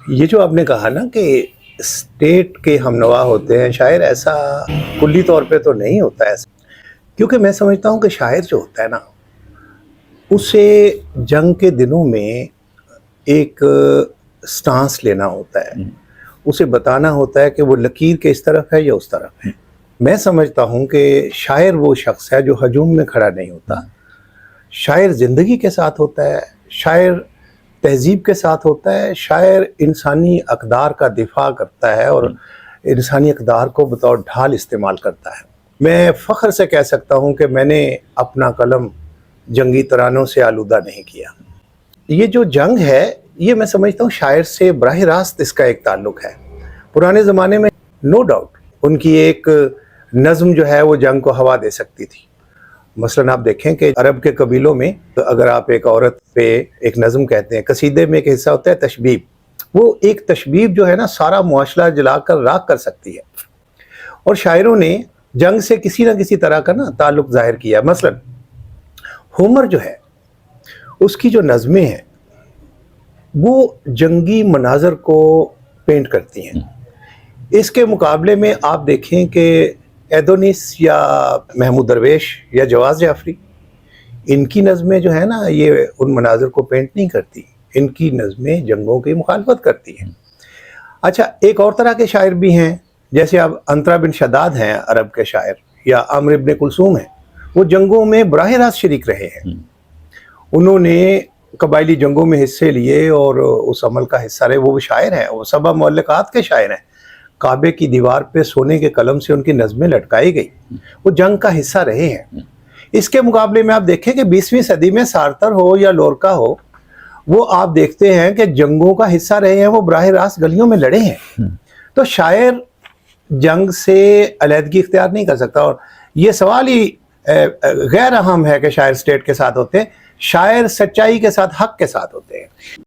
یہ جو آپ نے کہا نا کہ اسٹیٹ کے ہم نوا ہوتے ہیں، شاعر ایسا کلی طور پہ تو نہیں ہوتا ایسا، کیونکہ میں سمجھتا ہوں کہ شاعر جو ہوتا ہے نا، اسے جنگ کے دنوں میں ایک سٹانس لینا ہوتا ہے، اسے بتانا ہوتا ہے کہ وہ لکیر کے اس طرف ہے یا اس طرف ہے۔ میں سمجھتا ہوں کہ شاعر وہ شخص ہے جو ہجوم میں کھڑا نہیں ہوتا، شاعر زندگی کے ساتھ ہوتا ہے، شاعر تہذیب کے ساتھ ہوتا ہے، شاعر انسانی اقدار کا دفاع کرتا ہے اور انسانی اقدار کو بطور ڈھال استعمال کرتا ہے۔ میں فخر سے کہہ سکتا ہوں کہ میں نے اپنا قلم جنگی ترانوں سے آلودہ نہیں کیا۔ یہ جو جنگ ہے، یہ میں سمجھتا ہوں شاعر سے براہ راست اس کا ایک تعلق ہے۔ پرانے زمانے میں نو ڈاؤٹ ان کی ایک نظم جو ہے وہ جنگ کو ہوا دے سکتی تھی۔ مثلاً آپ دیکھیں کہ عرب کے قبیلوں میں اگر آپ ایک عورت پہ ایک نظم کہتے ہیں، قصیدے میں ایک حصہ ہوتا ہے تشبیب، وہ ایک تشبیب جو ہے نا سارا معاشرہ جلا کر راکھ کر سکتی ہے، اور شاعروں نے جنگ سے کسی نہ کسی طرح کا نا تعلق ظاہر کیا۔ مثلاً ہومر جو ہے اس کی جو نظمیں ہیں وہ جنگی مناظر کو پینٹ کرتی ہیں۔ اس کے مقابلے میں آپ دیکھیں کہ ایدونیس یا محمود درویش یا جواز جعفری، ان کی نظمیں جو ہیں نا یہ ان مناظر کو پینٹ نہیں کرتی، ان کی نظمیں جنگوں کی مخالفت کرتی ہیں۔ اچھا، ایک اور طرح کے شاعر بھی ہیں، جیسے اب انطرا بن شداد ہیں عرب کے شاعر، یا عمرو ابن کلثوم ہیں، وہ جنگوں میں براہ راست شریک رہے ہیں، انہوں نے قبائلی جنگوں میں حصے لیے اور اس عمل کا حصہ رہے۔ وہ بھی شاعر ہیں، وہ سبع معلقات کے شاعر ہیں۔ کعبے کی دیوار پہ سونے کے قلم سے ان کی نظمیں لٹکائی گئی، وہ جنگ کا حصہ رہے ہیں۔ اس کے مقابلے میں آپ دیکھیں کہ 20ویں صدی میں سارتر ہو یا لورکا ہو، وہ آپ دیکھتے ہیں کہ جنگوں کا حصہ رہے ہیں، وہ براہ راست گلیوں میں لڑے ہیں۔ تو شاعر جنگ سے علیحدگی اختیار نہیں کر سکتا، اور یہ سوال ہی غیر اہم ہے کہ شاعر اسٹیٹ کے ساتھ ہوتے ہیں، شاعر سچائی کے ساتھ، حق کے ساتھ ہوتے ہیں۔